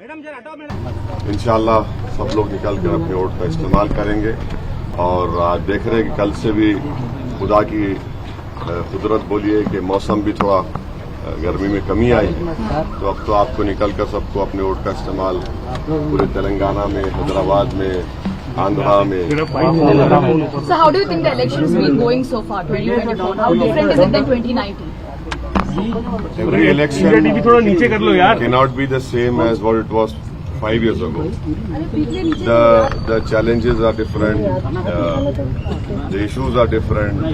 इंशाल्लाह सब लोग निकल कर अपने वोट का इस्तेमाल करेंगे। और आज देख रहे हैं कि कल से भी खुदा की कुदरत बोलिए कि मौसम भी थोड़ा गर्मी में कमी आई है, तो अब तो आपको निकलकर सबको अपने वोट का इस्तेमाल पूरे तेलंगाना में, हैदराबाद में, आंध्रा में। So how do you think the elections been going so far, 2024? How different is it than 2019? Every election cannot be the same as what it was 5 years ago. The challenges are different, the issues are different,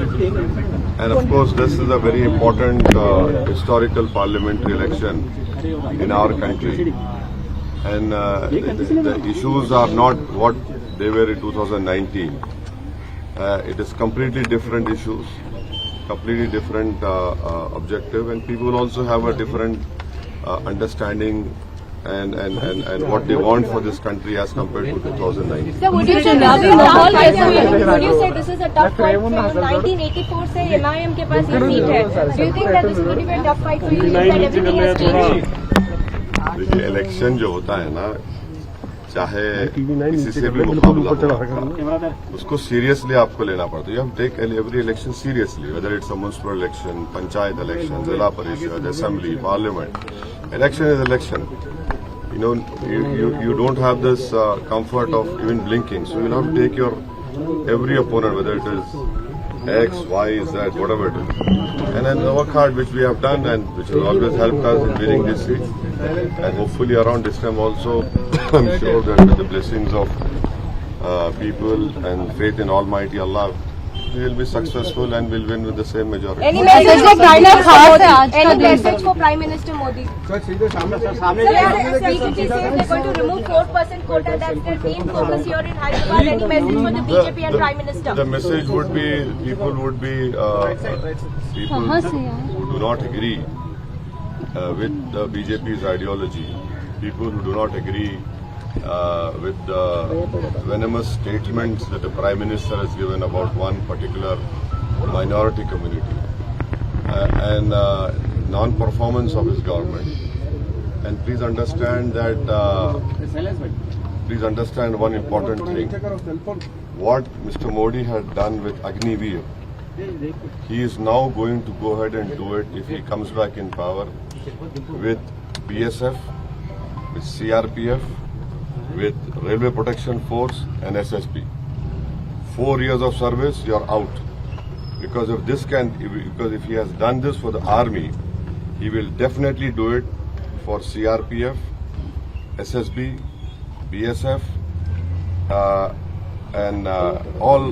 and of course this is a very important historical parliamentary election in our country. And the issues are not what they were in 2019. It is completely different issues, completely different objective, and people also have a different understanding and what they want for this country as compared to 2019. So would you say this is a tough fight for you? 1984 से MIM के पास ये seat है. Do you think that this is going to be a tough fight for you? That everything has changed. देखिए, election जो होता है ना, चाहे किसी से भी मुकाबला हो, उसको सीरियसली आपको लेना पड़ता है। You have take every election seriously, whether it's a municipal election, panchayat election, zila parishad, assembly, parliament. Election is election. You don't have this comfort of even blinking, so you'll have to take your every opponent, whether it is X, Y, Z, whatever it is, and then work hard, which we have done and which has always helped us in winning this seat. And hopefully around this time also, I'm sure that with the blessings of people and faith in Almighty Allah, we will be successful and will win with the same majority. Any message for Prime Minister Modi? Sir, BJP says they're going to remove 4% quota. That's their main focus here in Hyderabad. Any message for the BJP and Prime Minister? The message would be, people who do not agree with the BJP's ideology, people who do not agree with the venomous statements that the Prime Minister has given about one particular minority community and non-performance of his government. And please understand that, please understand one important thing. What Mr. Modi had done with Agniveer, he is now going to go ahead and do it if he comes back in power with BSF, with CRPF, with Railway Protection Force and SSB. 4 years of service, you are out. Because if he has done this for the army, he will definitely do it for CRPF, SSB, BSF, and all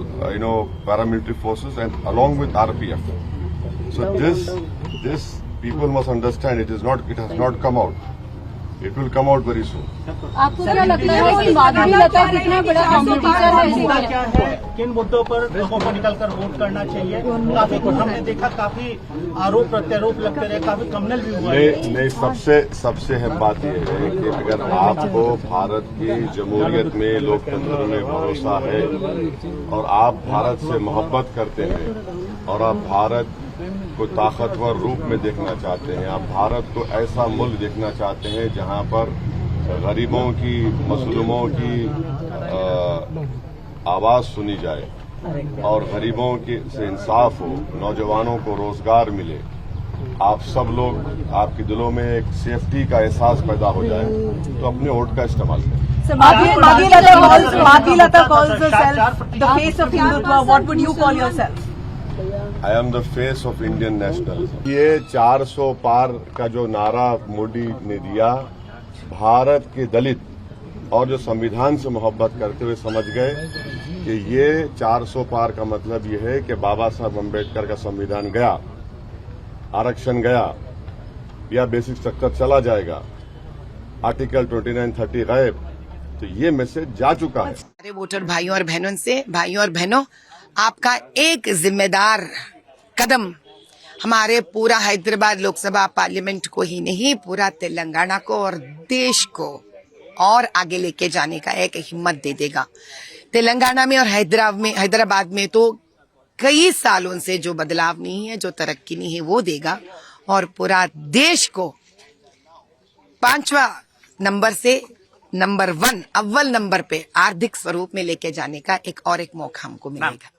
paramilitary forces, and along with RPF. So this people must understand. It has not come out. It will come out very soon. आपको क्या लगता है कि माधुरी लता कितना बड़ा competitor है इसका? क्या है, किन मुद्दों पर लोगों को निकलकर वोट करना चाहिए? काफी हमने देखा, काफी आरोप प्रत्यारोप लगते रहे, काफी कम्युनल भी हुआ। नहीं, सबसे अहम बात यह है कि अगर आपको भारत की जमहूरियत में, लोकतंत्र में भरोसा है और आप भारत से मोहब्बत करते हैं और आप भारत को ताकतवर रूप में देखना चाहते हैं, आप भारत को ऐसा मुल्क देखना चाहते हैं जहां पर गरीबों की, मजलूमों की आवाज सुनी जाए और गरीबों से इंसाफ हो, नौजवानों को रोजगार मिले, आप सब लोग, आपके दिलों में एक सेफ्टी का एहसास पैदा हो जाए, तो अपने वोट का इस्तेमाल करें। Madhuri Lata calls herself the face of Hindutva. What would you call yourself? I am the face of Indian nationalism. ये 400 पार का जो नारा मोदी ने दिया, भारत के दलित और जो संविधान से मोहब्बत करते हुए समझ गए कि ये 400 पार का मतलब ये है कि बाबा साहब अम्बेडकर का संविधान गया, आरक्षण गया, या बेसिक स्ट्रक्चर चला जाएगा, आर्टिकल 29-30 गायब, तो ये मैसेज जा चुका है। सारे वोटर भाइयों और बहनों, आपका एक जिम्मेदार कदम हमारे पूरा हैदराबाद लोकसभा पार्लियामेंट को ही नहीं, पूरा तेलंगाना को और देश को और आगे लेके जाने का एक हिम्मत दे देगा। तेलंगाना में और हैदराबाद में तो कई सालों से जो बदलाव नहीं है, जो तरक्की नहीं है, वो देगा और पूरा देश को 5वां नंबर से नंबर 1 अव्वल नंबर पे आर्थिक स्वरूप में लेके जाने का एक मौका हमको मिलेगा।